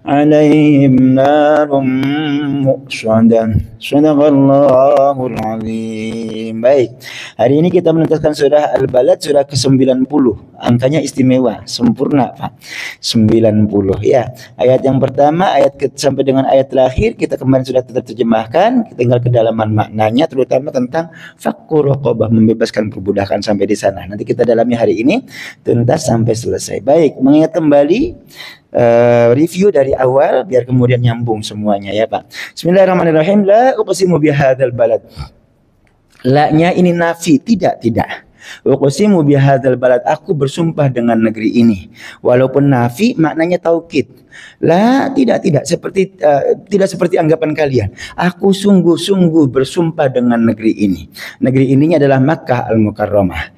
alaihim narum muqsadah. Sadaqallahul azim. Baik, hari ini kita menuntaskan surah Al-Balad, surah ke-90. Angkanya istimewa, sempurna Pak, 90 ya. Ayat yang pertama, sampai dengan ayat terakhir kita kemarin sudah terjemahkan, tinggal kedalaman maknanya, terutama tentang fakku raqabah, membebaskan perbudakan, sampai di sana. Nanti kita dalami hari ini tuntas sampai selesai. Baik, mengingat kembali review dari awal biar kemudian nyambung semuanya ya Pak. Bismillahirrahmanirrahim. La uqsimu bihadzal balad. La-nya ini nafi, tidak. Uqsimu bihadzal balad, aku bersumpah dengan negeri ini. Walaupun nafi maknanya taukid. La, tidak seperti anggapan kalian. Aku sungguh-sungguh bersumpah dengan negeri ini. Negeri ininya adalah Makkah Al-Mukarramah.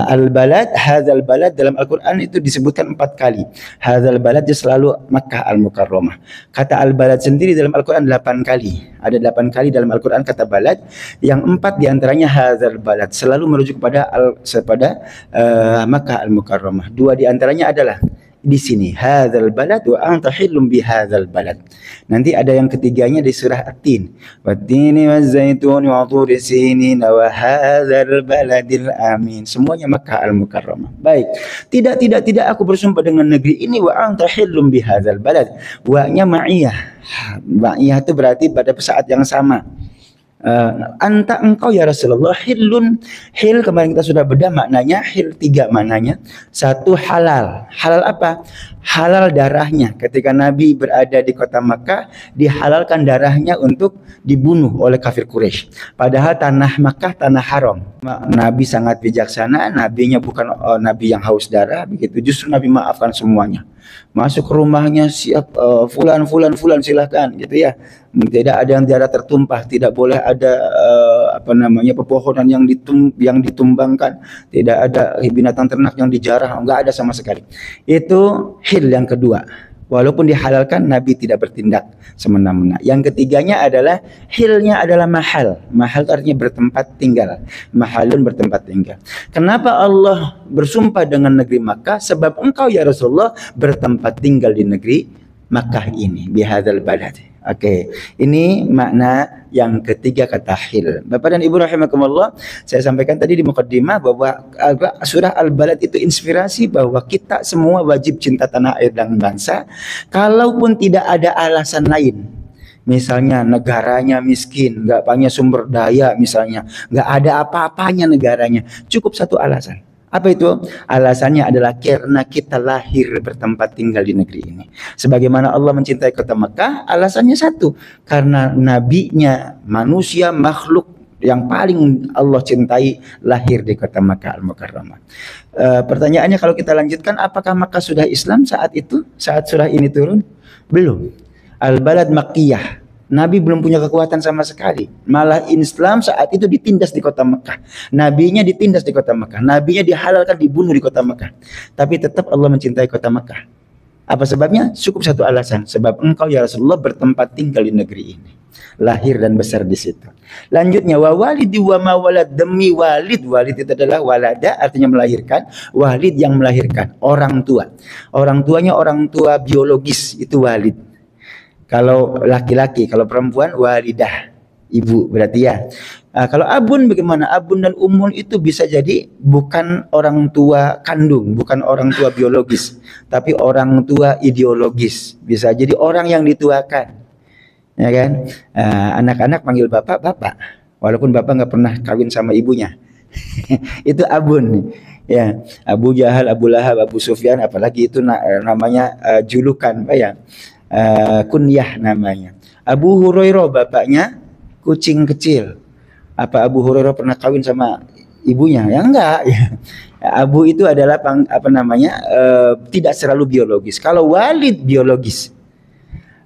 Al-Balad, hadzal balad dalam Al-Quran itu disebutkan 4 kali. Hadzal balad dia selalu Makkah Al-Mukarramah. Kata Al-Balad sendiri dalam Al-Quran 8 kali. Ada 8 kali dalam Al-Quran kata balad. Yang 4 diantaranya hadzal balad, selalu merujuk kepada Makkah Al-Mukarramah. 2 diantaranya adalah di sini hadzal balad wa anta hillum bi hadzal balad. Nanti ada yang ketiganya di surah At-Tin. Wat-tini waz-zaitun wa turi sinin wa hadzal baladil amin. Semuanya Makkah Al-Mukarramah. Baik. Tidak aku bersumpah dengan negeri ini wa anta hillum bi hadzal balad. Wa-nya ma'iyah. Ma'iyah itu berarti pada saat yang sama. Anta engkau ya Rasulullah, hillun. Hil kemarin kita sudah bedah maknanya. Hil 3 maknanya. 1 halal. Halal apa? Halal darahnya. Ketika Nabi berada di kota Makkah, dihalalkan darahnya untuk dibunuh oleh kafir Quraisy. Padahal tanah Makkah tanah haram. Nabi sangat bijaksana. Nabinya bukan Nabi yang haus darah begitu. Justru Nabi maafkan semuanya. Masuk ke rumahnya, siap fulan silahkan gitu ya. Tidak ada yang darah tertumpah, tidak boleh ada pepohonan yang ditumbangkan, tidak ada binatang ternak yang dijarah, enggak ada sama sekali. Itu hil yang kedua. Walaupun dihalalkan, Nabi tidak bertindak semena-mena. Yang ketiganya adalah hilnya adalah mahal. Mahal itu artinya bertempat tinggal. Mahalun bertempat tinggal. Kenapa Allah bersumpah dengan negeri Makkah? Sebab engkau ya Rasulullah bertempat tinggal di negeri Makkah ini. Bihadzal balad. Oke, ini makna yang ketiga kata hil. Bapak dan Ibu rahimakumullah, saya sampaikan tadi di mukaddimah bahwa surah Al-Balad itu inspirasi bahwa kita semua wajib cinta tanah air dan bangsa. Kalaupun tidak ada alasan lain, misalnya negaranya miskin, nggak punya sumber daya, misalnya nggak ada apa-apanya negaranya, cukup 1 alasan. Apa itu? Alasannya adalah karena kita lahir bertempat tinggal di negeri ini. Sebagaimana Allah mencintai kota Makkah, alasannya 1. Karena nabinya, manusia, makhluk yang paling Allah cintai lahir di kota Makkah Al-Mukarramah. Pertanyaannya kalau kita lanjutkan, apakah Makkah sudah Islam saat itu? Saat surah ini turun? Belum. Al-Balad Makkiyah. Nabi belum punya kekuatan sama sekali. Malah Islam saat itu ditindas di kota Mekah. Nabinya ditindas di kota Mekah. Nabinya dihalalkan dibunuh di kota Mekah. Tapi tetap Allah mencintai kota Mekah. Apa sebabnya? Cukup 1 alasan. Sebab engkau ya Rasulullah bertempat tinggal di negeri ini. Lahir dan besar di situ. Lanjutnya wa walidi wa ma walad, demi walid. Walid itu adalah walada, artinya melahirkan. Walid yang melahirkan, orang tua. Orang tuanya orang tua biologis, itu walid. Kalau laki-laki, kalau perempuan walidah, ibu berarti ya. Kalau abun bagaimana? Abun dan umun itu bisa jadi bukan orang tua kandung, bukan orang tua biologis, tapi orang tua ideologis. Bisa jadi orang yang dituakan, ya kan? Anak-anak panggil bapak, bapak, walaupun bapak nggak pernah kawin sama ibunya. Itu abun. Ya, Abu Jahal, Abu Lahab, Abu Sufyan, apalagi itu namanya julukan, Pak ya. Kunyah namanya. Abu Hurairah bapaknya kucing kecil. Apa Abu Hurairah pernah kawin sama ibunya? Ya enggak. Ya. Abu itu adalah tidak selalu biologis. Kalau walid biologis.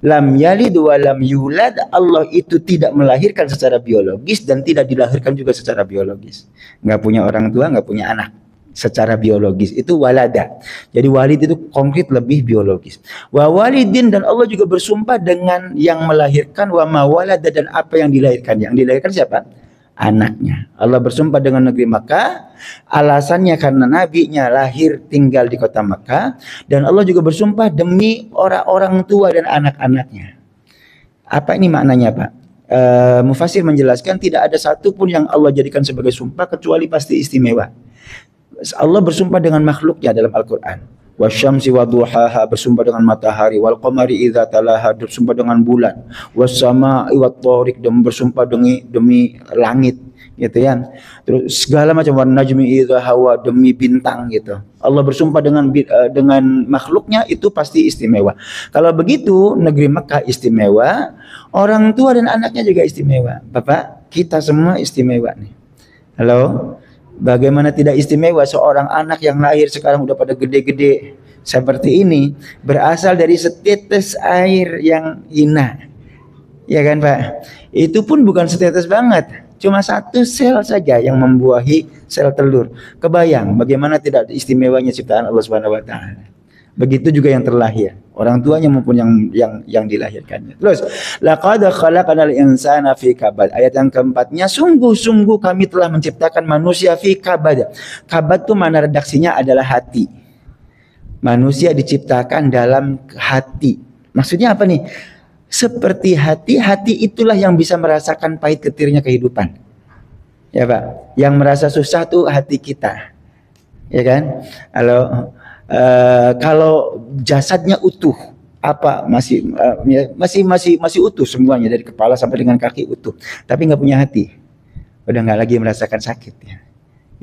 Lam yalid wa lam yulad, Allah itu tidak melahirkan secara biologis dan tidak dilahirkan juga secara biologis. Enggak punya orang tua, enggak punya anak. Secara biologis itu walada. Jadi walid itu konkret lebih biologis. Wa walidin, dan Allah juga bersumpah dengan yang melahirkan, wa ma walada, dan apa yang dilahirkan. Yang dilahirkan siapa? anaknya. Allah bersumpah dengan negeri Makkah, alasannya karena nabinya lahir tinggal di kota Makkah, dan Allah juga bersumpah demi orang-orang tua dan anak-anaknya. Apa ini maknanya, Pak? Mufasir menjelaskan tidak ada satu pun yang Allah jadikan sebagai sumpah kecuali pasti istimewa. Allah bersumpah dengan makhluknya dalam Al-Quran. Wasyamsi wadduhaha, bersumpah dengan matahari, wal qamari idza talaha, bersumpah dengan bulan, wassama'i wattariq, dan bersumpah demi langit, gitu ya. Terus segala macam, wan najmi idza hawa, demi bintang, gitu. Allah bersumpah dengan makhluknya, itu pasti istimewa. Kalau begitu negeri Mekah istimewa, orang tua dan anaknya juga istimewa. Bapak, kita semua istimewa nih. Halo? Bagaimana tidak istimewa seorang anak yang lahir sekarang udah pada gede-gede seperti ini, berasal dari setetes air yang hina. Ya kan, Pak? Itu pun bukan setetes banget, cuma satu sel saja yang membuahi sel telur. Kebayang bagaimana tidak istimewanya ciptaan Allah Subhanahu wa taala. Begitu juga yang terlahir, orang tuanya maupun yang dilahirkannya. Terus, laqad khalaqnal insana fi kabad. Ayat yang keempatnya, sungguh-sungguh kami telah menciptakan manusia fi kabad. Kabad itu mana redaksinya adalah hati. Manusia diciptakan dalam hati. Maksudnya apa nih? Seperti hati, hati itulah yang bisa merasakan pahit getirnya kehidupan. Ya, Pak. Yang merasa susah tuh hati kita. Ya kan? Kalau jasadnya utuh, apa masih utuh semuanya dari kepala sampai dengan kaki utuh, tapi nggak punya hati, udah nggak lagi merasakan sakit ya.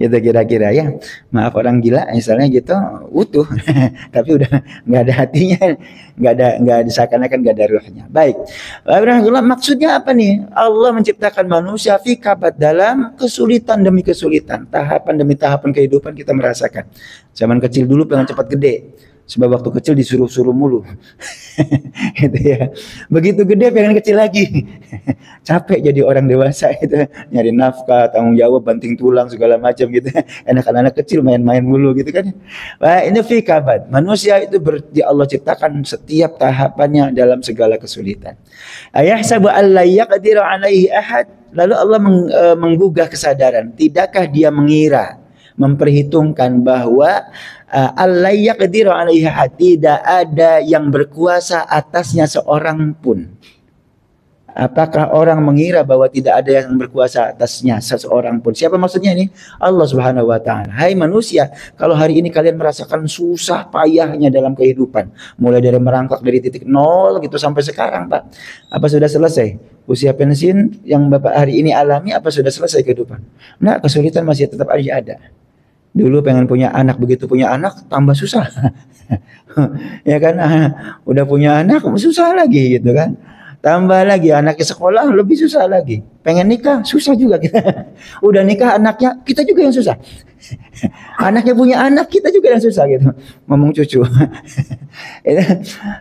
Itu kira-kira ya. Maaf orang gila misalnya gitu, utuh tapi udah nggak ada hatinya, nggak ada seakan-akan nggak ada ruhnya. Baik, maksudnya apa nih? Allah menciptakan manusia fi kabad, dalam kesulitan demi kesulitan, tahapan demi tahapan kehidupan kita merasakan. Zaman kecil dulu pengen cepat gede, sebab waktu kecil disuruh-suruh mulu. Gitu ya. Begitu gede pengen kecil lagi. Capek jadi orang dewasa itu, nyari nafkah, tanggung jawab, banting tulang segala macam gitu. Anak-anak kecil main-main mulu gitu kan. Wah, ini fi kabad. Manusia itu Allah ciptakan setiap tahapannya dalam segala kesulitan. Ayahsabu alla yaqdiru alaihi ahad. Lalu Allah menggugah kesadaran, tidakkah dia mengira, memperhitungkan bahwa Allah yaqdiru alaiha, tidak ada yang berkuasa atasnya seorang pun. Apakah orang mengira bahwa tidak ada yang berkuasa atasnya seseorang pun? Siapa maksudnya ini? Allah Subhanahu wa taala. Hai manusia, kalau hari ini kalian merasakan susah payahnya dalam kehidupan, mulai dari merangkak dari titik nol gitu sampai sekarang, Pak. Apa sudah selesai? Usia pensiun yang Bapak hari ini alami, apa sudah selesai kehidupan? Nah, kesulitan masih tetap aja ada. Dulu pengen punya anak, begitu punya anak tambah susah. Ya kan, udah punya anak susah lagi gitu kan. Tambah lagi anaknya sekolah lebih susah lagi. Pengen nikah susah juga kita. Udah nikah anaknya, kita juga yang susah. Anaknya punya anak, kita juga yang susah gitu. Ngomong cucu.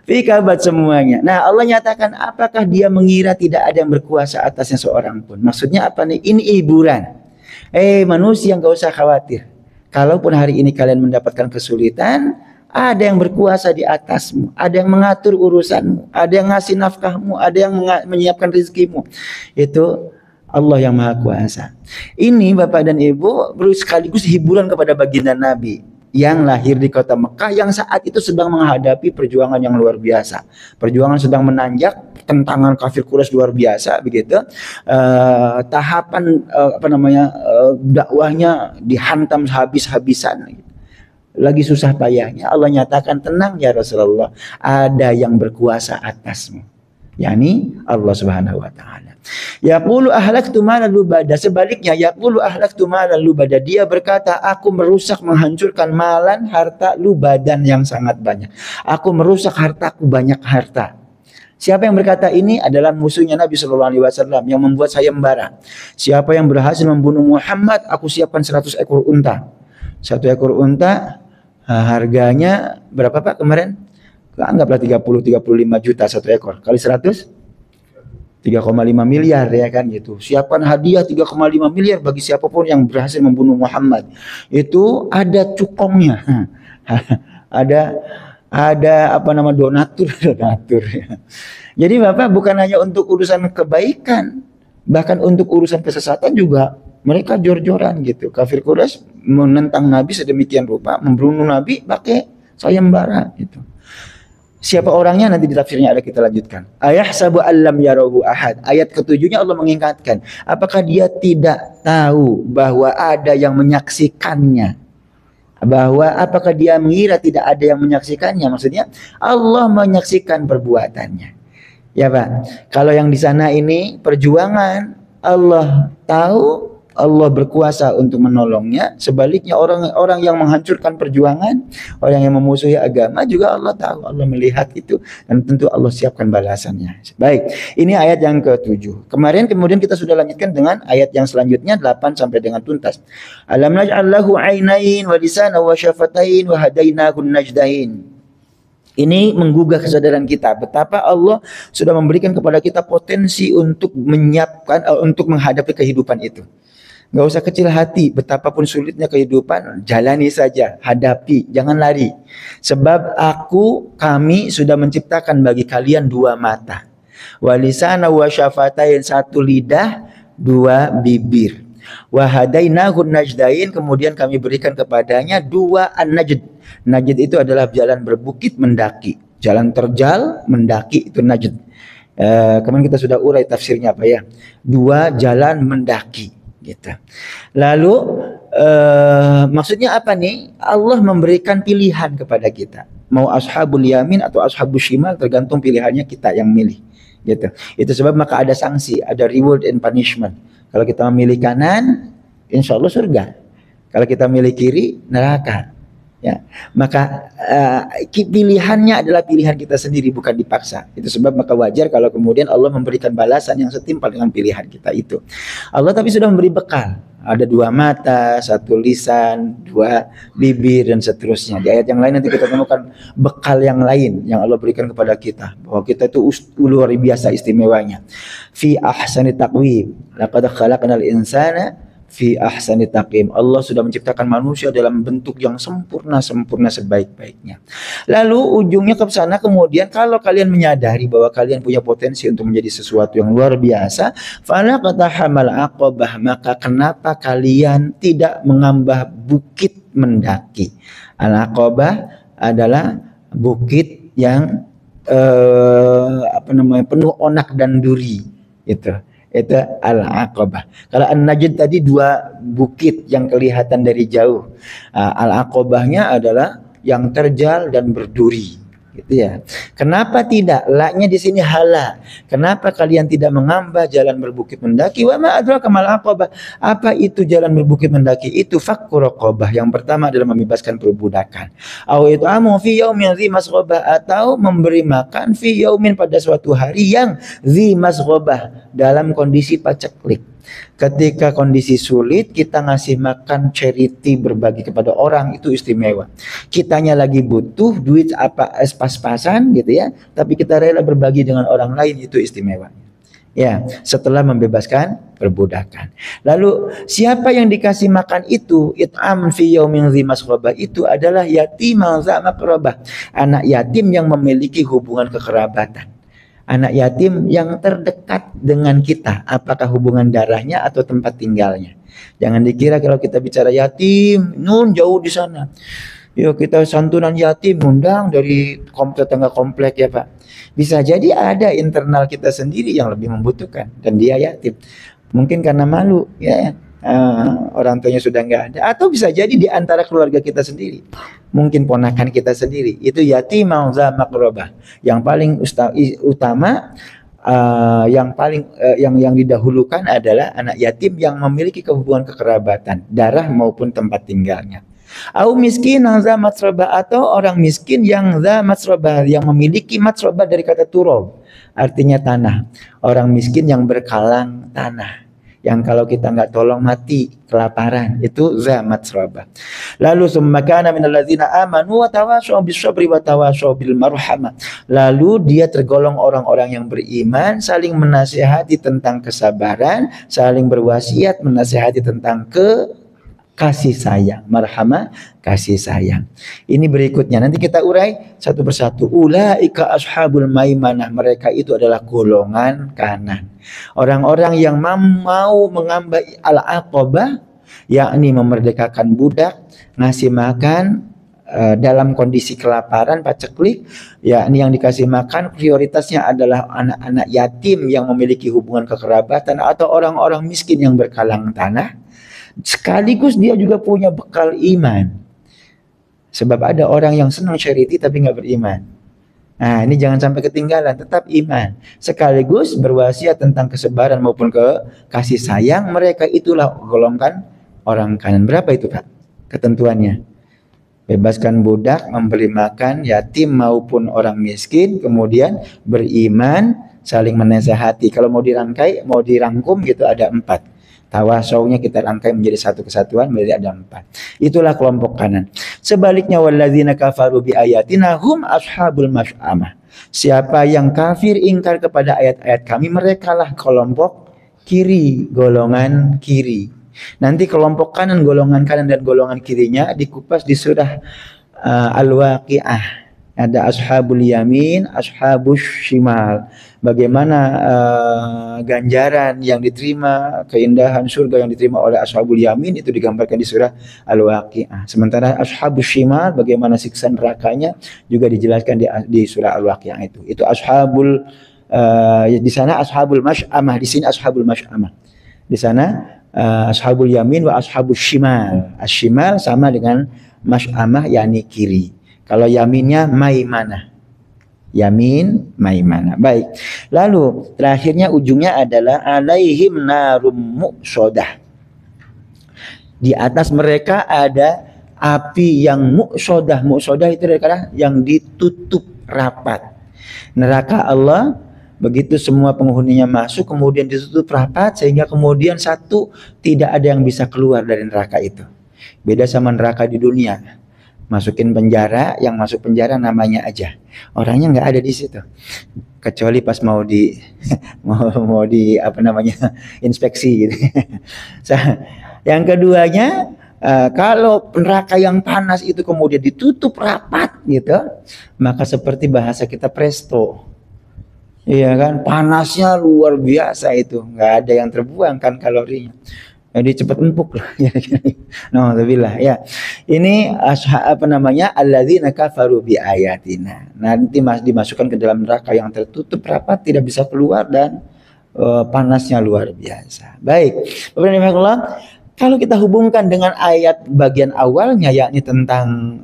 Fikabat semuanya. Nah, Allah nyatakan, apakah dia mengira tidak ada yang berkuasa atasnya seorang pun? Maksudnya apa nih? Ini hiburan. Manusia gak usah khawatir. Kalaupun hari ini kalian mendapatkan kesulitan, ada yang berkuasa di atasmu, ada yang mengatur urusanmu, ada yang ngasih nafkahmu, ada yang menyiapkan rezekimu. Itu Allah yang Maha Kuasa. Ini Bapak dan Ibu sekaligus hiburan kepada baginda Nabi yang lahir di kota Mekah, yang saat itu sedang menghadapi perjuangan yang luar biasa. Perjuangan sedang menanjak, tentangan kafir Quraisy luar biasa begitu. Tahapan dakwahnya dihantam habis-habisan. Lagi susah payahnya, Allah nyatakan, tenang ya Rasulullah, ada yang berkuasa atasmu, yakni Allah Subhanahu wa taala. Yaqulu ahlaktu malan lubada, sebaliknya yaqulu ahlaktu malan lubada, dia berkata, aku merusak, menghancurkan malan, harta, lubadan yang sangat banyak. Aku merusak hartaku, banyak harta. Siapa yang berkata ini? Adalah musuhnya Nabi Shallallahu Alaihi Wasallam yang membuat sayembara. Siapa yang berhasil membunuh Muhammad, aku siapkan 100 ekor unta. 1 ekor unta harganya berapa Pak kemarin? Anggaplah 30-35 juta 1 ekor. Kali 100? 3,5 miliar ya kan gitu. Siapkan hadiah 3,5 miliar bagi siapapun yang berhasil membunuh Muhammad. Itu ada cukongnya. ada donatur. Jadi Bapak bukan hanya untuk urusan kebaikan. Bahkan untuk urusan kesesatan juga mereka jor-joran gitu. Kafir Quraisy menentang Nabi sedemikian rupa, membunuh Nabi pakai sayembara gitu. Siapa orangnya nanti di tafsirnya ada, kita lanjutkan. Ayahsabu allam yarahu ahad. Ayat ketujuhnya Allah mengingatkan, apakah dia tidak tahu bahwa ada yang menyaksikannya? Bahwa apakah dia mengira tidak ada yang menyaksikannya? Maksudnya Allah menyaksikan perbuatannya. Ya Pak, kalau yang di sana ini perjuangan, Allah tahu, Allah berkuasa untuk menolongnya. Sebaliknya orang-orang yang menghancurkan perjuangan, orang yang memusuhi agama juga Allah tahu, Allah melihat itu, dan tentu Allah siapkan balasannya. Baik, ini ayat yang ke-7. Kemarin kemudian kita sudah lanjutkan dengan ayat yang selanjutnya 8 sampai dengan tuntas. Alam naj'al lahu 'ainain wa lisanan wa syafatain wa hadainahu najdain. Ini menggugah kesadaran kita betapa Allah sudah memberikan kepada kita potensi untuk menyiapkan, untuk menghadapi kehidupan itu. Gak usah kecil hati, betapapun sulitnya kehidupan, jalani saja, hadapi, jangan lari. Sebab kami sudah menciptakan bagi kalian 2 mata. Walisana wa syafatain, 1 lidah, 2 bibir. Wahadainahu najdain, kemudian kami berikan kepadanya 2 an-najd. Najd itu adalah jalan berbukit mendaki. Jalan terjal mendaki itu najd. Kemarin kita sudah urai tafsirnya apa ya? 2 jalan mendaki. Gitu. Lalu maksudnya apa nih? Allah memberikan pilihan kepada kita. Mau ashabul yamin atau ashabul shimal, tergantung pilihannya, kita yang milih. Gitu. Itu sebab maka ada sanksi, ada reward and punishment. Kalau kita memilih kanan, insya Allah surga. Kalau kita milih kiri, neraka. Ya, maka pilihannya adalah pilihan kita sendiri, bukan dipaksa. Itu sebab maka wajar kalau kemudian Allah memberikan balasan yang setimpal dengan pilihan kita itu. Allah tapi sudah memberi bekal. Ada 2 mata, 1 lisan, 2 bibir, dan seterusnya. Di ayat yang lain nanti kita temukan bekal yang lain yang Allah berikan kepada kita, bahwa kita itu luar biasa istimewanya. Fi ahsani taqwim, laqad khalaqnal insana fi ahsani taqwim. Allah sudah menciptakan manusia dalam bentuk yang sempurna sebaik-baiknya. Lalu ujungnya ke sana, kemudian kalau kalian menyadari bahwa kalian punya potensi untuk menjadi sesuatu yang luar biasa, fala qatahamal aqabah, maka kenapa kalian tidak mengambah bukit mendaki? Al-aqabah adalah bukit yang penuh onak dan duri gitu. Itu al-aqabah. Kalau an-najd tadi 2 bukit yang kelihatan dari jauh. Al-aqabahnya adalah yang terjal dan berduri. Gitu ya. Kenapa tidak? La-nya di sini hala. Kenapa kalian tidak mengambah jalan berbukit mendaki? Wa ma adraka mal aqabah. Apa itu jalan berbukit mendaki? Itu fakku raqabah. Yang pertama adalah membebaskan perbudakan. Au it'amu fi yaumin dzi masghabah, atau memberi makan fi yaumin, pada suatu hari yang dzi masghabah, dalam kondisi paceklik. Ketika kondisi sulit, kita ngasih makan, charity, berbagi kepada orang, itu istimewa. Kitanya lagi butuh duit pas-pasan gitu ya, tapi kita rela berbagi dengan orang lain, itu istimewa. Ya, setelah membebaskan perbudakan. Lalu siapa yang dikasih makan itu? It'am fi yaumin dzi masghabah, itu adalah yatim za maqrabah, anak yatim yang memiliki hubungan kekerabatan. Anak yatim yang terdekat dengan kita, apakah hubungan darahnya atau tempat tinggalnya. Jangan dikira kalau kita bicara yatim, jauh di sana. Yuk kita santunan yatim, undang dari tetangga komplek ya Pak. Bisa jadi ada internal kita sendiri yang lebih membutuhkan, dan dia yatim. Mungkin karena malu, ya. Orang tuanya sudah nggak ada, atau bisa jadi di antara keluarga kita sendiri, mungkin ponakan kita sendiri, itu yatim za maqrabah. Yang paling utama, yang didahulukan adalah anak yatim yang memiliki hubungan kekerabatan, darah maupun tempat tinggalnya. Au miskin za matrabah, atau orang miskin yang za matrabah, yang memiliki matrabah dari kata turab, artinya tanah. Orang miskin yang berkalang tanah, yang kalau kita nggak tolong mati kelaparan, itu za matrabah. Lalu summa kana minal ladzina amanu wa tawashaw bis-sabri wa tawashaw bil marhamah. Lalu dia tergolong orang-orang yang beriman, saling menasihati tentang kesabaran, saling berwasiat menasihati tentang kasih sayang. Marhamah, kasih sayang. Ini berikutnya. Nanti kita urai satu persatu. Ulaika ashabul maimanah. Mereka itu adalah golongan kanan. Orang-orang yang mau mengambil al-aqabah, yakni memerdekakan budak, ngasih makan dalam kondisi kelaparan, paceklik, yakni yang dikasih makan prioritasnya adalah anak-anak yatim yang memiliki hubungan kekerabatan atau orang-orang miskin yang berkalang tanah. Sekaligus dia juga punya bekal iman. Sebab ada orang yang senang charity tapi nggak beriman. Nah, ini jangan sampai ketinggalan, tetap iman. Sekaligus berwasiat tentang kesebaran maupun kasih sayang. Mereka itulah golongan orang kanan. Berapa itu, Pak? Ketentuannya. Bebaskan budak, memberi makan yatim maupun orang miskin, kemudian beriman, saling menasehati. Kalau mau dirangkai, mau dirangkum gitu ada 4. Tawasaunya kita rangkai menjadi satu kesatuan, menjadi ada 4. Itulah kelompok kanan. Sebaliknya walladzina kafaru bi ayatina hum ashabul masy'amah. Siapa yang kafir ingkar kepada ayat-ayat kami, merekalah kelompok kiri, golongan kiri. Nanti kelompok kanan, golongan kanan dan golongan kirinya dikupas di surah Al-Waqiah. Ada ashabul yamin, ashabus shimal. Bagaimana ganjaran yang diterima, keindahan surga yang diterima oleh ashabul yamin itu digambarkan di surah Al-Waqiah. Sementara ashabus shimal, bagaimana siksa nerakanya juga dijelaskan di surah Al-Waqiah itu. Itu ashabul di sana ashabul masy'amah, di sini ashabul masy'amah. Di sana ashabul yamin wa ashabus shimal. Ashimal sama dengan masy'amah, yakni kiri. Kalau yaminnya maimanah. Yamin maimanah. Baik. Lalu terakhirnya ujungnya adalah alaihim narum muqsadah. Di atas mereka ada api yang muqsadah. Muqsadah itu adalah yang ditutup rapat. Neraka Allah begitu semua penghuninya masuk kemudian ditutup rapat sehingga kemudian satu tidak ada yang bisa keluar dari neraka itu. Beda sama neraka di dunia. Masukin penjara, yang masuk penjara namanya aja, orangnya nggak ada di situ, kecuali pas mau di mau di apa namanya inspeksi gitu. Yang keduanya kalau neraka yang panas itu kemudian ditutup rapat gitu, maka seperti bahasa kita presto, iya kan, panasnya luar biasa itu, nggak ada yang terbuang kan kalorinya. Jadi cepat empuk lah. Alhamdulillah ya. Ini apa namanya alladzina kafaru bi ayatina. Nanti dimasukkan ke dalam neraka yang tertutup rapat, tidak bisa keluar dan panasnya luar biasa. Baik. Bapak, kalau kita hubungkan dengan ayat bagian awalnya yakni tentang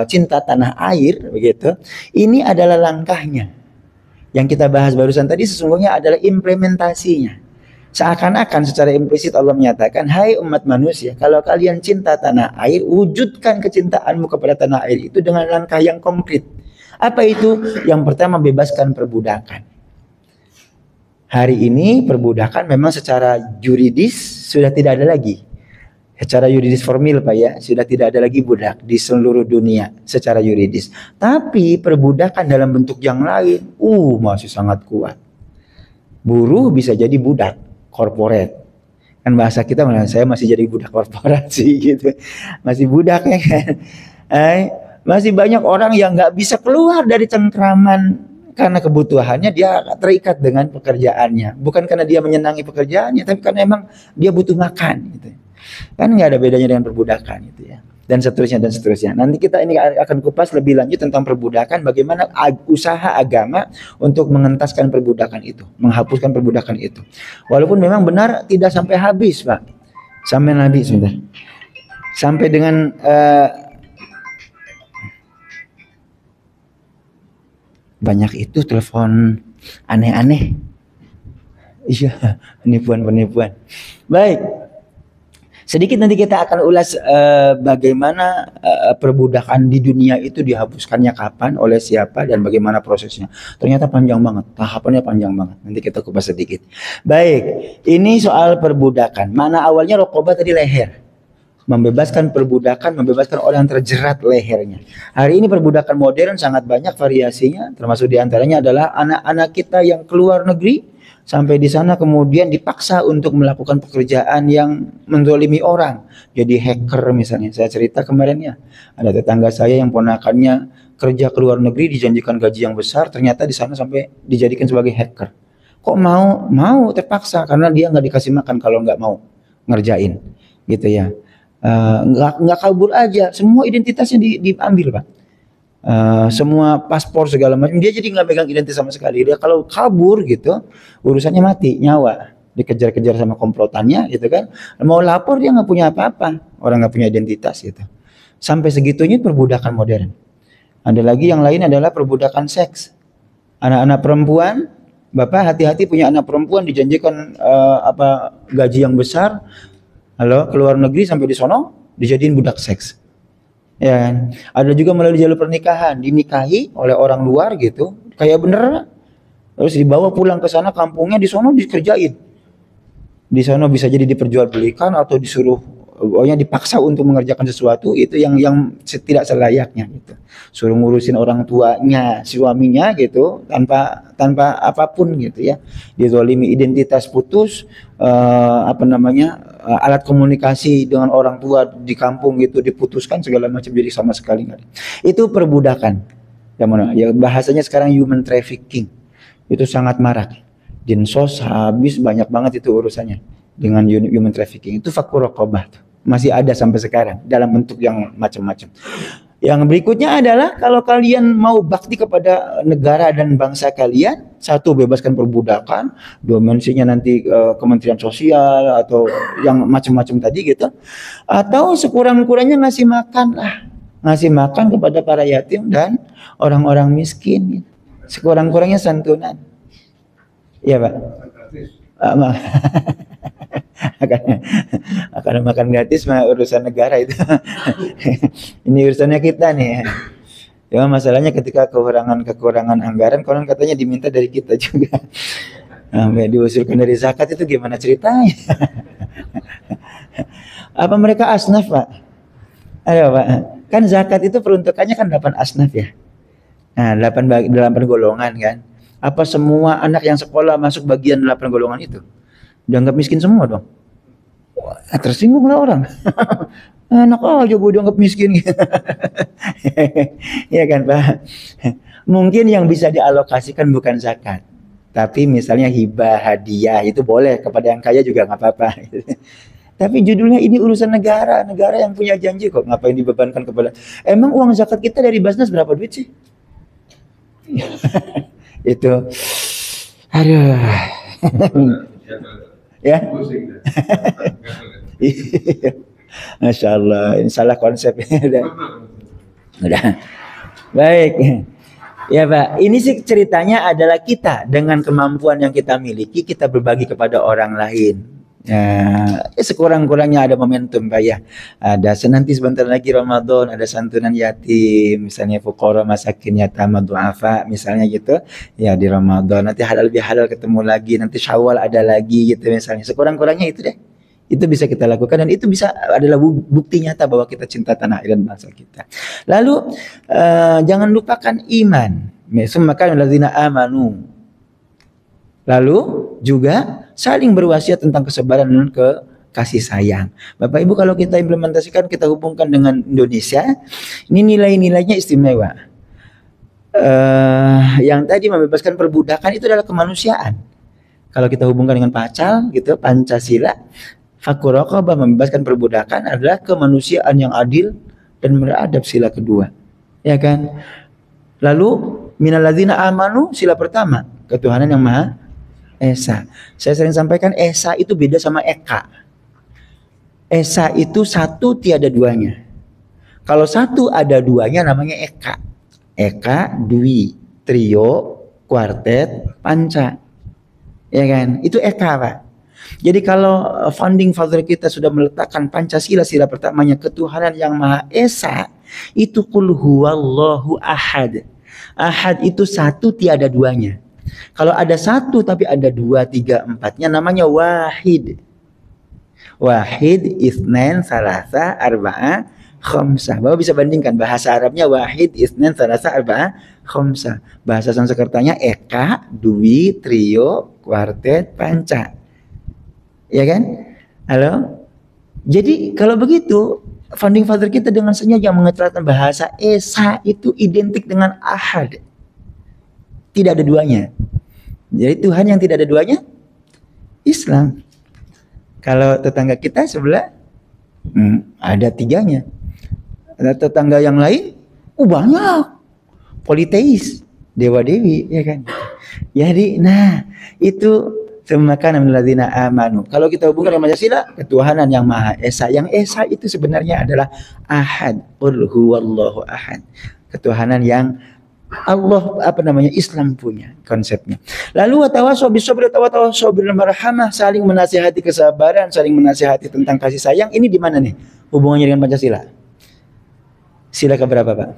cinta tanah air begitu, ini adalah langkahnya. Yang kita bahas barusan tadi sesungguhnya adalah implementasinya. Seakan-akan secara implisit Allah menyatakan, hai umat manusia, kalau kalian cinta tanah air, wujudkan kecintaanmu kepada tanah air itu dengan langkah yang konkret. Apa itu? Yang pertama, bebaskan perbudakan. Hari ini perbudakan memang secara yuridis sudah tidak ada lagi. Secara yuridis formil Pak ya, sudah tidak ada lagi budak di seluruh dunia secara yuridis. Tapi perbudakan dalam bentuk yang lain, masih sangat kuat. Buruh bisa jadi budak korporat, kan bahasa kita saya masih jadi budak korporasi gitu, masih budak ya kan. Masih banyak orang yang nggak bisa keluar dari cengkraman karena kebutuhannya, dia terikat dengan pekerjaannya, bukan karena dia menyenangi pekerjaannya, tapi karena emang dia butuh makan gitu. Kan nggak ada bedanya dengan perbudakan gitu ya, dan seterusnya dan seterusnya. Nanti kita ini akan kupas lebih lanjut tentang perbudakan, bagaimana usaha agama untuk mengentaskan perbudakan itu, menghapuskan perbudakan itu. Walaupun memang benar tidak sampai habis Pak, sampai habis sebentar, sampai dengan banyak itu telepon aneh-aneh, iya, penipuan. Baik. Sedikit nanti kita akan ulas bagaimana perbudakan di dunia itu dihapuskannya kapan, oleh siapa, dan bagaimana prosesnya. Ternyata panjang banget, tahapannya panjang banget. Nanti kita kupas sedikit. Baik, ini soal perbudakan. Mana awalnya rokobah tadi leher. Membebaskan perbudakan, membebaskan orang yang terjerat lehernya. Hari ini perbudakan modern sangat banyak variasinya, termasuk diantaranya adalah anak-anak kita yang keluar negeri, sampai di sana kemudian dipaksa untuk melakukan pekerjaan yang menzolimi orang. Jadi hacker misalnya. Saya cerita kemarin ya, ada tetangga saya yang ponakannya kerja ke luar negeri, dijanjikan gaji yang besar, ternyata di sana sampai dijadikan sebagai hacker. Kok mau? Mau, terpaksa, karena dia nggak dikasih makan kalau nggak mau ngerjain, gitu ya. Nggak kabur aja, semua identitasnya diambil Pak. Semua paspor segala macam, dia jadi nggak pegang identitas sama sekali. Dia kalau kabur gitu, urusannya mati, nyawa, dikejar-kejar sama komplotannya gitu kan. Mau lapor dia nggak punya apa-apa, orang nggak punya identitas gitu. Sampai segitunya perbudakan modern. Ada lagi yang lain adalah perbudakan seks. Anak-anak perempuan, Bapak hati-hati punya anak perempuan, dijanjikan gaji yang besar. Halo, keluar negeri sampai di sono dijadiin budak seks. Ya kan? Ada juga melalui jalur pernikahan, dinikahi oleh orang luar gitu, kayak bener. Terus dibawa pulang ke sana kampungnya, di sono dikerjain. Di sono bisa jadi diperjualbelikan atau disuruh, pokoknya dipaksa untuk mengerjakan sesuatu itu yang tidak selayaknya gitu. Suruh ngurusin orang tuanya, suaminya gitu, tanpa apapun gitu ya. Dizolimi, identitas putus, alat komunikasi dengan orang tua di kampung gitu diputuskan segala macam, jadi sama sekali nggak ada. Itu perbudakan. Yang mana? Ya bahasanya sekarang human trafficking. Itu sangat marak. Dinsos habis banyak banget itu urusannya dengan human trafficking. Itu fakku raqabah. Masih ada sampai sekarang dalam bentuk yang macam-macam. Yang berikutnya adalah kalau kalian mau bakti kepada negara dan bangsa kalian, satu, bebaskan perbudakan, dimensinya nanti Kementerian Sosial atau yang macam-macam tadi gitu, atau sekurang-kurangnya ngasih makan kepada para yatim dan orang-orang miskin gitu. Sekurang-kurangnya santunan. Iya Pak. Akan makan gratis mah urusan negara itu. Ini urusannya kita nih. Ya masalahnya ketika kekurangan anggaran, konon katanya diminta dari kita juga. Sampai diusulkan dari zakat, itu gimana ceritanya? Apa mereka asnaf Pak? Ayo Pak. Kan zakat itu peruntukannya kan 8 asnaf ya. Nah 8 golongan kan. Apa semua anak yang sekolah masuk bagian 8 golongan itu? Dianggap miskin semua dong. Wah, tersinggung lah orang. Anak aja gue dianggap miskin. Ya kan Pak. Mungkin yang bisa dialokasikan bukan zakat, tapi misalnya hibah, hadiah, itu boleh kepada yang kaya juga nggak apa-apa. Tapi judulnya ini urusan negara yang punya janji kok, ngapain dibebankan kepada? Emang uang zakat kita dari Basnas berapa duit sih? Itu, aduh. Ya. Masya Allah, ini salah konsep. Udah. Baik. Ya Pak, ini sih ceritanya adalah kita dengan kemampuan yang kita miliki, kita berbagi kepada orang lain. Ya, sekurang-kurangnya ada momentum Pak ya. Ada nanti sebentar lagi Ramadan, ada santunan yatim, misalnya fuqara, masakin, yatama, du'afa, misalnya gitu. Ya di Ramadan nanti lebih halal ketemu lagi, nanti Syawal ada lagi gitu misalnya. Sekurang-kurangnya itu deh. Itu bisa kita lakukan dan itu bisa adalah bukti nyata bahwa kita cinta tanah air dan bangsa kita. Lalu jangan lupakan iman. Summakan alladzina amanu. Lalu juga saling berwasiat tentang kesabaran dan kasih sayang. Bapak Ibu, kalau kita implementasikan, kita hubungkan dengan Indonesia, ini nilai-nilainya istimewa. Yang tadi membebaskan perbudakan itu adalah kemanusiaan. Kalau kita hubungkan dengan Pacal gitu, Pancasila, fakku raqabah, membebaskan perbudakan adalah kemanusiaan yang adil dan beradab, sila kedua. Ya kan? Lalu minalladzina amanu, sila pertama, ketuhanan yang Maha Esa. Saya sering sampaikan Esa itu beda sama Eka. Esa itu satu tiada duanya. Kalau satu ada duanya namanya Eka. Eka, dwi, trio, kuartet, panca. Ya kan? Itu Eka Pak. Jadi kalau founding father kita sudah meletakkan Pancasila, sila pertamanya ketuhanan yang Maha Esa, itu qul huwallahu ahad. Ahad itu satu tiada duanya. Kalau ada satu tapi ada 2, 3, 4-nya namanya wahid. Wahid, itsnain, salasa, arba'a, khamsah. Bapak bisa bandingkan bahasa Arabnya wahid, itsnain, salasa, arba'a, khamsah. Bahasa Sanskertanya eka, dwi, trio, kuartet, panca. Ya kan? Halo? Jadi kalau begitu founding father kita dengan sengaja mengeterapkan bahasa esa itu identik dengan ahad. Tidak ada duanya. Jadi Tuhan yang tidak ada duanya Islam. Kalau tetangga kita sebelah ada tiganya. Ada tetangga yang lain banyak politeis, dewa dewi, ya kan. Jadi nah itu semakan minalladzina amanu. Kalau kita hubungkan dengan Pancasila, ketuhanan yang Maha Esa. Yang Esa itu sebenarnya adalah ahad. Qul huwallahu ahad. Ketuhanan yang Allah Islam punya konsepnya. Lalu watawasau bisabri watawasau bil marhamah, saling menasihati kesabaran, saling menasihati tentang kasih sayang. Ini di mana nih hubungannya dengan Pancasila? Sila keberapa, Pak?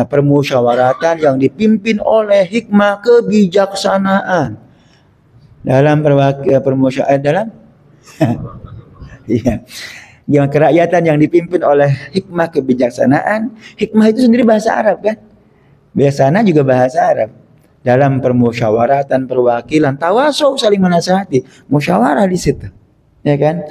Permusyawaratan yang dipimpin oleh hikmah kebijaksanaan dalam permusyawaratan dalam iya. Yang kerakyatan yang dipimpin oleh hikmah kebijaksanaan. Hikmah itu sendiri bahasa Arab kan? Biasanya juga bahasa Arab. Dalam permusyawaratan, perwakilan, tawasau, saling menasihati, musyawarah di situ. Ya kan?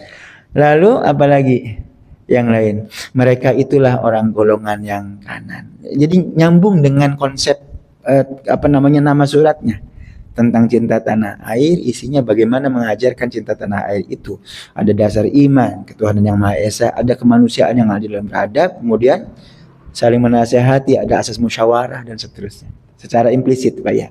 Lalu apalagi yang lain? Mereka itulah orang golongan yang kanan. Jadi nyambung dengan konsep nama suratnya. Tentang cinta tanah air, isinya bagaimana mengajarkan cinta tanah air itu. Ada dasar iman, ketuhanan yang Maha Esa, ada kemanusiaan yang adil dan beradab, kemudian saling menasihati, ada asas musyawarah dan seterusnya. Secara implisit, Pak ya.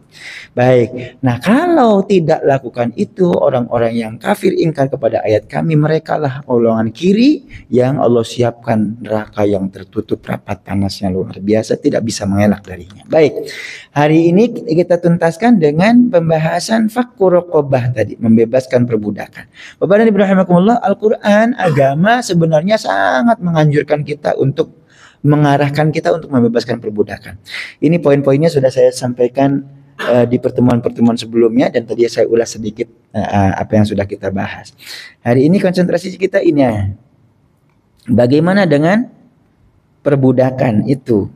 Baik. Nah, kalau tidak lakukan itu, orang-orang yang kafir ingkar kepada ayat kami, mereka lah golongan kiri yang Allah siapkan neraka yang tertutup rapat, panasnya luar biasa, tidak bisa mengelak darinya. Baik. Hari ini kita tuntaskan dengan pembahasan fakku raqabah tadi, membebaskan perbudakan. Bapak dan Ibu rahimakumullah, Al-Qur'an, agama sebenarnya sangat menganjurkan kita untuk mengarahkan kita untuk membebaskan perbudakan. Ini poin-poinnya sudah saya sampaikan di pertemuan-pertemuan sebelumnya, dan tadi saya ulas sedikit apa yang sudah kita bahas. Hari ini konsentrasi kita ini ya. Bagaimana dengan perbudakan itu?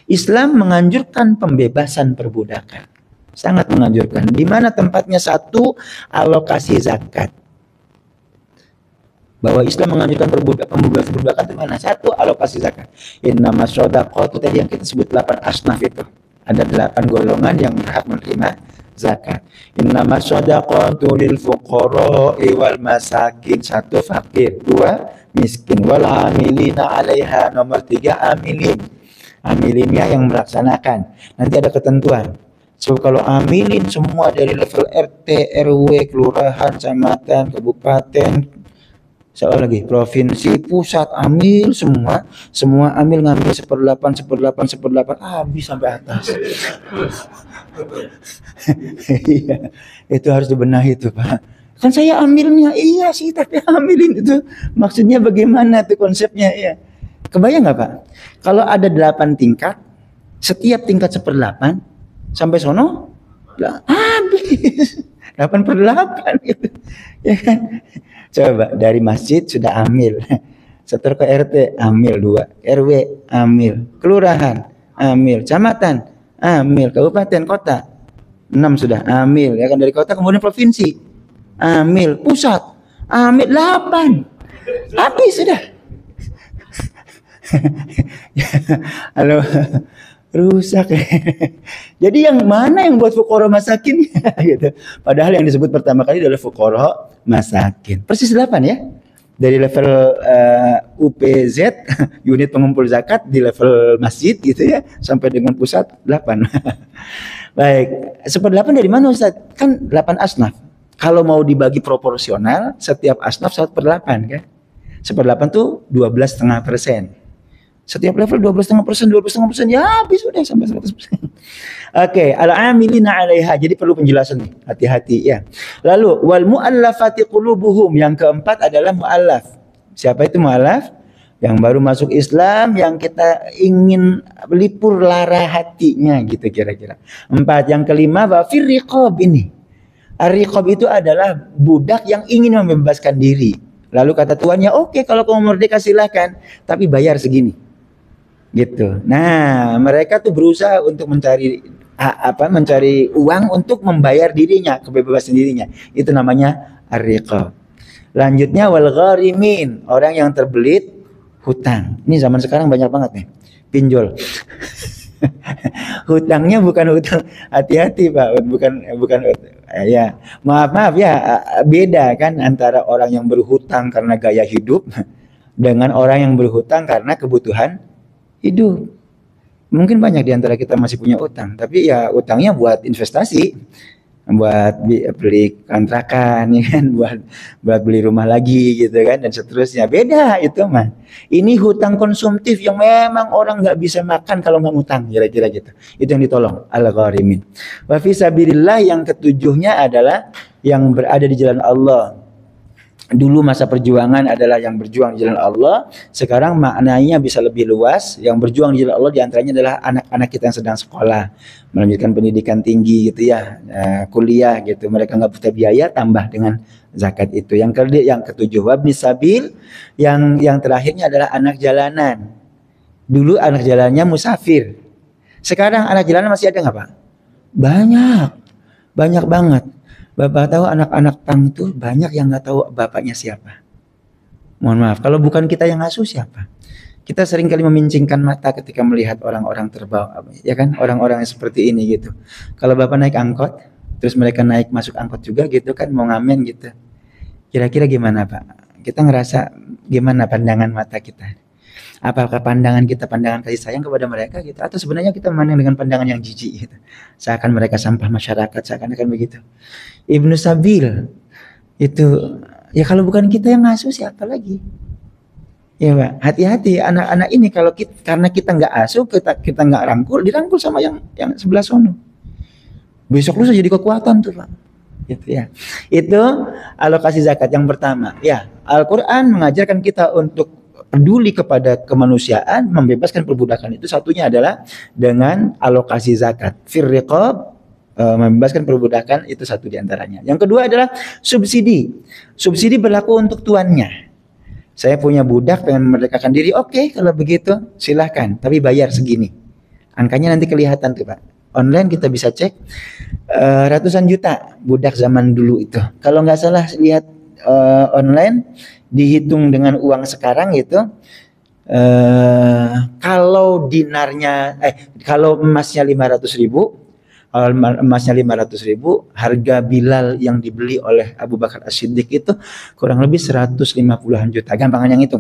Islam menganjurkan pembebasan perbudakan. Sangat menganjurkan. Di mana tempatnya? Satu, alokasi zakat. Bahwa Islam menganjurkan pembebasan perbudakan itu mana? Satu, alokasi zakat. Innamas shadaqatu, tadi yang kita sebut 8 asnaf itu. Ada 8 golongan yang berhak menerima zakat. Innamas shadaqatu lil fuqara'i wal masakin. 1, fakir. 2, miskin. Wal amilina 'alaiha. Nomor 3, amilin. Amilinnya yang melaksanakan. Nanti ada ketentuan. So kalau amilin semua dari level RT, RW, kelurahan, kecamatan, kabupaten, soal lagi provinsi, pusat, amil semua amil, ngambil 1/8 habis sampai atas. Iya, itu harus dibenahi itu, Pak. Kan saya amilnya, iya sih, tapi amilin itu maksudnya bagaimana tuh konsepnya ya? Kebayang nggak, Pak? Kalau ada 8 tingkat, setiap tingkat 1/8 sampai sono habis 8/8 gitu, ya kan? Coba dari masjid sudah amil, setor ke RT amil 2, RW amil, kelurahan amil, kecamatan amil, kabupaten, kota 6 sudah amil, ya kan, dari kota kemudian provinsi amil, pusat amil 8, habis sudah. Halo, rusak. Jadi yang mana yang buat fuqara masakin gitu. Padahal yang disebut pertama kali adalah fuqara masakin. Persis 8 ya. Dari level UPZ, unit pengumpul zakat, di level masjid gitu ya, sampai dengan pusat 8. Baik, 1/8 dari mana Ustaz? Kan 8 asnaf. Kalau mau dibagi proporsional, setiap asnaf 1/8 kan. 1/8 tuh 12,5%. Setiap level 12,5%, ya habis sudah sampai 100%. Oke, al-amilina 'alaiha. Jadi perlu penjelasan nih, hati-hati ya. Lalu wal mu'allafati qulubuhum, yang keempat adalah mu'allaf. Siapa itu mu'allaf? Yang baru masuk Islam, yang kita ingin lipur lara hatinya gitu kira-kira. 4, yang kelima wa fir riqab ini. Ar-riqab itu adalah budak yang ingin membebaskan diri. Lalu kata tuannya, oke, kalau kamu merdeka silahkan, tapi bayar segini. Gitu. Nah, mereka tuh berusaha untuk mencari uang untuk membayar dirinya, kebebasan dirinya. Itu namanya ar-riqab. Lanjutnya wal gharimin, orang yang terbelit hutang. Ini zaman sekarang banyak banget nih, pinjol. Hutangnya bukan hutang, hati-hati Pak, bukan ya. Maaf ya, beda kan antara orang yang berhutang karena gaya hidup dengan orang yang berhutang karena kebutuhan hidup. Mungkin banyak di antara kita masih punya utang, tapi ya utangnya buat investasi, buat beli kontrakan, ya kan, buat beli rumah lagi gitu kan, dan seterusnya. Beda itu mah. Ini hutang konsumtif yang memang orang nggak bisa makan kalau nggak ngutang, kira-kira gitu. Itu yang ditolong, al-gharimin. Wa fi sabilillah, yang ketujuhnya adalah yang berada di jalan Allah. Dulu masa perjuangan adalah yang berjuang di jalan Allah. Sekarang maknanya bisa lebih luas. Yang berjuang di jalan Allah diantaranya adalah anak-anak kita yang sedang sekolah, melanjutkan pendidikan tinggi gitu ya, kuliah gitu. Mereka nggak punya biaya, tambah dengan zakat itu. Yang ketujuh wabni sabil. Yang terakhirnya adalah anak jalanan. Dulu anak jalannya musafir. Sekarang anak jalanan masih ada nggak Pak? Banyak banget. Bapak tahu anak-anak pang tuh banyak yang nggak tahu bapaknya siapa. Mohon maaf, kalau bukan kita yang ngasuh siapa? Kita sering kali memincingkan mata ketika melihat orang-orang terbawa, ya kan? Orang-orang yang seperti ini gitu. Kalau bapak naik angkot, terus mereka naik masuk angkot juga gitu kan, mau ngamen gitu. Kira-kira gimana Pak? Kita ngerasa gimana pandangan mata kita? Apakah pandangan kita pandangan kasih sayang kepada mereka gitu, atau sebenarnya kita memandang dengan pandangan yang jijik gitu, seakan mereka sampah masyarakat, seakan-akan begitu. Ibnu Sabil itu ya, kalau bukan kita yang ngasuh siapa lagi? Ya Pak, hati-hati anak-anak ini, kalau karena kita nggak asuh, kita nggak dirangkul sama yang sebelah sono. Besok lusa jadi kekuatan tuh Pak. Gitu ya. Itu alokasi zakat yang pertama. Ya, Al-Qur'an mengajarkan kita untuk peduli kepada kemanusiaan, membebaskan perbudakan. Itu satunya adalah dengan alokasi zakat. Fir riqab, membebaskan perbudakan, itu satu diantaranya. Yang kedua adalah subsidi. Subsidi berlaku untuk tuannya. Saya punya budak pengen memerdekakan diri, oke, kalau begitu silahkan, tapi bayar segini. Angkanya nanti kelihatan tuh Pak. Online kita bisa cek, ratusan juta budak zaman dulu itu. Kalau nggak salah lihat online, dihitung dengan uang sekarang itu, kalau dinarnya, kalau emasnya 500.000, harga Bilal yang dibeli oleh Abu Bakar As-Siddiq itu kurang lebih 150-an juta. Gampangan yang itu.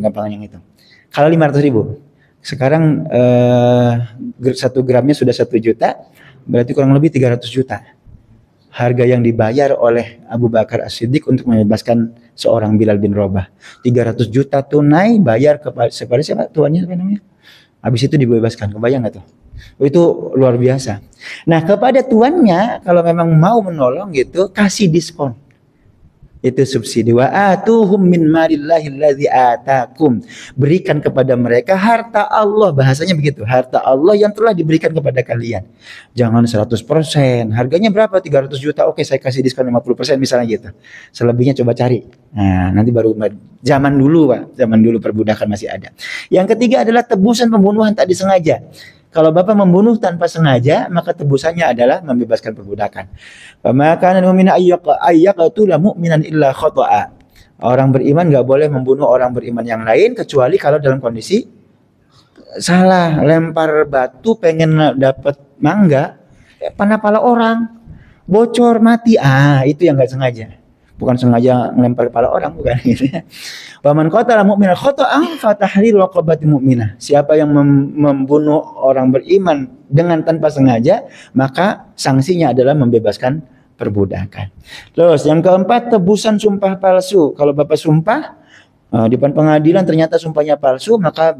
Kalau 500.000, sekarang 1 gramnya sudah 1 juta, berarti kurang lebih 300 juta. Harga yang dibayar oleh Abu Bakar As-Siddiq untuk membebaskan seorang Bilal bin Rabah. 300 juta tunai bayar kepada siapa tuannya, apa namanya? Habis itu dibebaskan. Kebayang nggak tuh? Itu luar biasa. Nah, kepada tuannya kalau memang mau menolong gitu, kasih diskon. Itu subsidi. Wa atuhum min malillahi allazi atakum. Berikan kepada mereka harta Allah, bahasanya begitu. Harta Allah yang telah diberikan kepada kalian. Jangan 100%. Harganya berapa? 300 juta. Oke, saya kasih diskon 50% misalnya gitu. Selebihnya coba cari. Nah, nanti baru zaman dulu, Pak. Zaman dulu perbudakan masih ada. Yang ketiga adalah tebusan pembunuhan tak disengaja. Kalau Bapak membunuh tanpa sengaja, maka tebusannya adalah membebaskan perbudakan. Maka mu'mina ayyaqatula mu'minan illa khata'a. Orang beriman nggak boleh membunuh orang beriman yang lain kecuali kalau dalam kondisi salah. Lempar batu pengen dapat mangga, panah pala orang, bocor mati. Itu yang nggak sengaja. Bukan sengaja ngelempar kepala orang, bukan gitu ya. Wa man qatala mu'minan khata'an fa tahriru raqabati mu'minah. Siapa yang membunuh orang beriman dengan tanpa sengaja, maka sanksinya adalah membebaskan perbudakan. Terus yang keempat, tebusan sumpah palsu. Kalau Bapak sumpah di depan pengadilan ternyata sumpahnya palsu, maka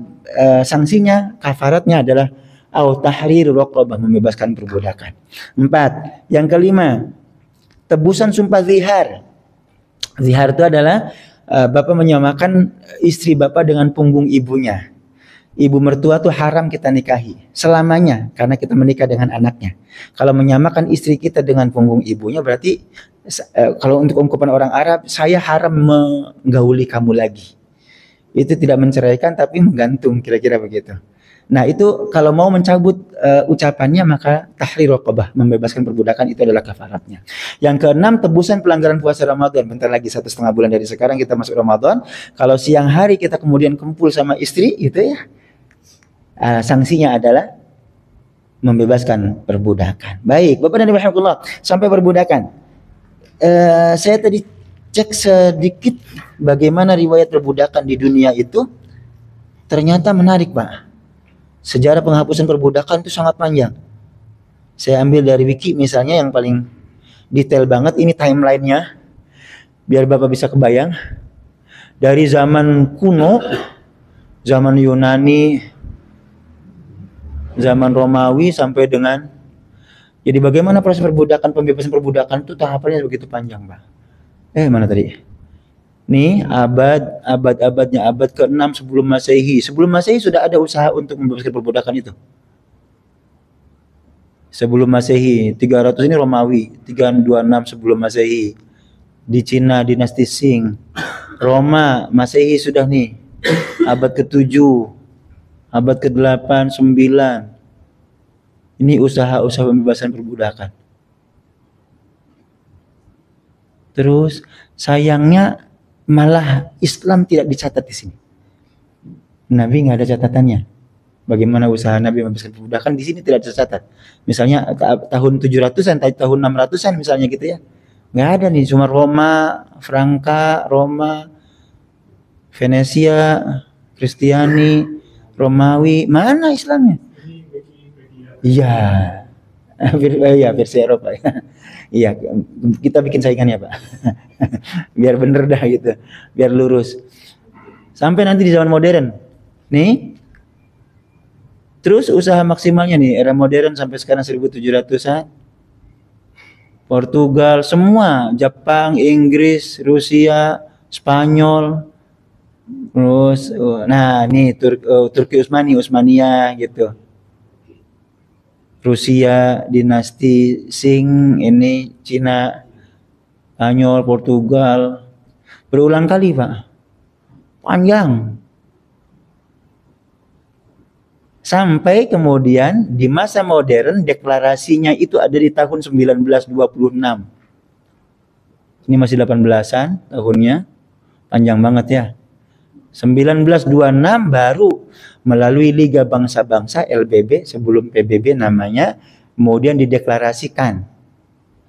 sanksinya, kafaratnya adalah au tahriru raqabah, membebaskan perbudakan. 4. Yang kelima, tebusan sumpah zihar. Zihar itu adalah Bapak menyamakan istri Bapak dengan punggung ibunya. Ibu mertua tuh haram kita nikahi selamanya karena kita menikah dengan anaknya. Kalau menyamakan istri kita dengan punggung ibunya, berarti Kalau untuk ungkapan orang Arab, saya haram menggauli kamu lagi. Itu tidak menceraikan tapi menggantung, kira-kira begitu. Nah itu kalau mau mencabut ucapannya maka tahrir raqabah, membebaskan perbudakan, itu adalah kafaratnya. Yang keenam, tebusan pelanggaran puasa Ramadan. Bentar lagi 1,5 bulan dari sekarang kita masuk Ramadan. Kalau siang hari kita kemudian kumpul sama istri, itu ya sanksinya adalah membebaskan perbudakan. Baik, Bapak dan Ibu rahimakumullah, sampai perbudakan. Saya tadi cek sedikit bagaimana riwayat perbudakan di dunia itu, ternyata menarik, Pak. Sejarah penghapusan perbudakan itu sangat panjang. Saya ambil dari wiki misalnya yang paling detail banget, ini timelinenya biar Bapak bisa kebayang. Dari zaman kuno, zaman Yunani, zaman Romawi sampai dengan, jadi bagaimana proses perbudakan, pembebasan perbudakan itu tahapannya begitu panjang, Pak. Mana tadi? Nih abad-abadnya, abad ke-6 sebelum Masehi. Sebelum Masehi sudah ada usaha untuk membebaskan perbudakan itu. Sebelum Masehi, 300 ini Romawi, 326 sebelum Masehi. Di Cina dinasti Qing. Roma, Masehi sudah nih. Abad ke-7, abad ke-8, 9. Ini usaha-usaha pembebasan perbudakan. Terus sayangnya malah Islam tidak dicatat di sini. Nabi nggak ada catatannya. Bagaimana usaha Nabi membebaskan perbudakan di sini tidak tercatat. Misalnya tahun 700-an, tahun 600-an misalnya gitu ya. Nggak ada nih, cuma Roma, Franka, Roma, Venesia, Kristiani, Romawi. Mana Islamnya? Iya. Iya, versi Eropa. Iya, kita bikin saingannya, Pak. Biar bener dah gitu, biar lurus. Sampai nanti di zaman modern. Nih. Terus usaha maksimalnya nih, era modern sampai sekarang 1700-an. Portugal, semua, Jepang, Inggris, Rusia, Spanyol. Terus nah, nih Turki Utsmaniyah gitu. Rusia, dinasti Qing, ini Cina, Spanyol, Portugal. Berulang kali, Pak. Panjang. Sampai kemudian di masa modern deklarasinya itu ada di tahun 1926. Ini masih 18-an tahunnya. Panjang banget ya. 1926 baru melalui Liga Bangsa-Bangsa LBB, sebelum PBB namanya, kemudian dideklarasikan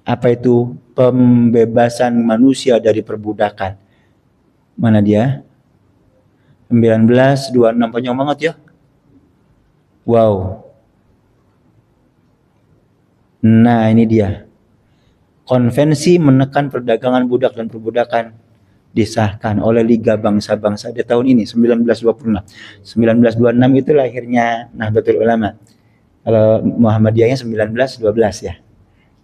apa itu pembebasan manusia dari perbudakan. Mana dia? 1926, panjang banget ya. Wow. Nah, ini dia. Konvensi menekan perdagangan budak dan perbudakan disahkan oleh Liga Bangsa-Bangsa di tahun ini 1926. 1926 itu lahirnya Nahdlatul Ulama. Kalau Muhammadiyahnya 1912 ya.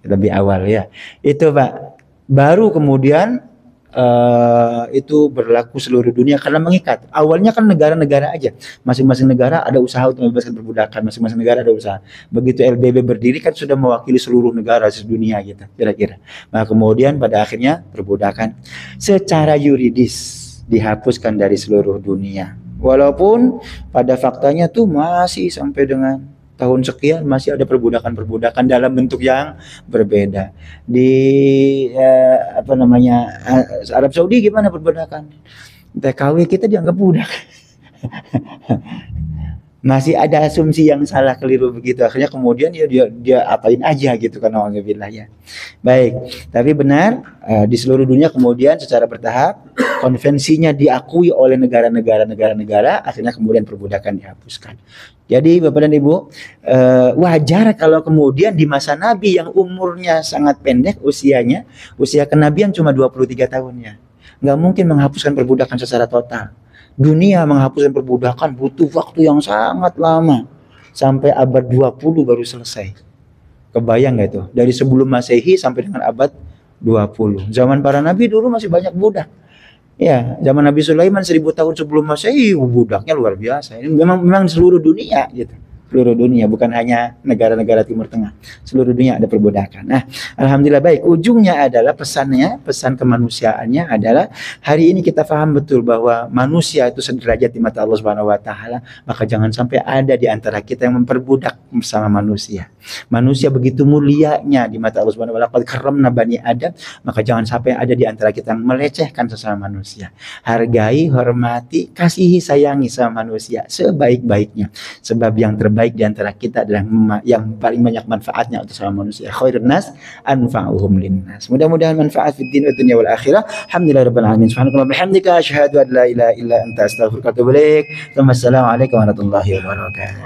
Lebih awal ya. Itu, Pak. Baru kemudian itu berlaku seluruh dunia karena mengikat. Awalnya kan negara-negara aja. Masing-masing negara ada usaha untuk membebaskan perbudakan. Masing-masing negara ada usaha. Begitu LBB berdiri kan sudah mewakili seluruh negara sedunia gitu, kira-kira. Nah, kemudian pada akhirnya perbudakan secara yuridis dihapuskan dari seluruh dunia. Walaupun pada faktanya tuh masih sampai dengan tahun sekian masih ada perbudakan-perbudakan dalam bentuk yang berbeda. Di Arab Saudi gimana perbudakan? TKW kita dianggap budak. Masih ada asumsi yang salah, keliru begitu. Akhirnya kemudian dia apain aja gitu kan, alhamdulillah ya. Baik, tapi benar di seluruh dunia kemudian secara bertahap konvensinya diakui oleh negara-negara, akhirnya kemudian perbudakan dihapuskan. Jadi Bapak dan Ibu, wajar kalau kemudian di masa Nabi yang umurnya sangat pendek usianya, usia kenabian cuma 23 tahunnya. Nggak mungkin menghapuskan perbudakan secara total. Dunia menghapuskan perbudakan butuh waktu yang sangat lama. Sampai abad 20 baru selesai. Kebayang gak itu? Dari sebelum Masehi sampai dengan abad 20. Zaman para nabi dulu masih banyak budak. Ya, zaman Nabi Sulaiman 1000 tahun sebelum Masehi, budaknya luar biasa. Ini memang seluruh dunia gitu. seluruh dunia, bukan hanya negara-negara Timur Tengah. Seluruh dunia ada perbudakan. Nah, alhamdulillah baik. Ujungnya adalah pesannya, pesan kemanusiaannya adalah hari ini kita paham betul bahwa manusia itu sederajat di mata Allah Subhanahu wa taala, maka jangan sampai ada di antara kita yang memperbudak sama manusia. Manusia begitu mulianya di mata Allah Subhanahu wa taala, qad karramna bani Adam, maka jangan sampai ada di antara kita yang melecehkan sesama manusia. Hargai, hormati, kasihi, sayangi sama manusia sebaik-baiknya. Sebab yang terbaik di antara kita adalah yang paling banyak manfaatnya untuk sama manusia. Khairun nas anfa'uhum linnas. Mudah-mudahan manfaat fid din wa dunya wal akhirah. Alhamdulillahirabbil alamin. Subhanallahi wa bihamdika asyhadu an la ilaha illa anta astaghfiruka wa atubu ilaik. Wassalamualaikum warahmatullahi wabarakatuh.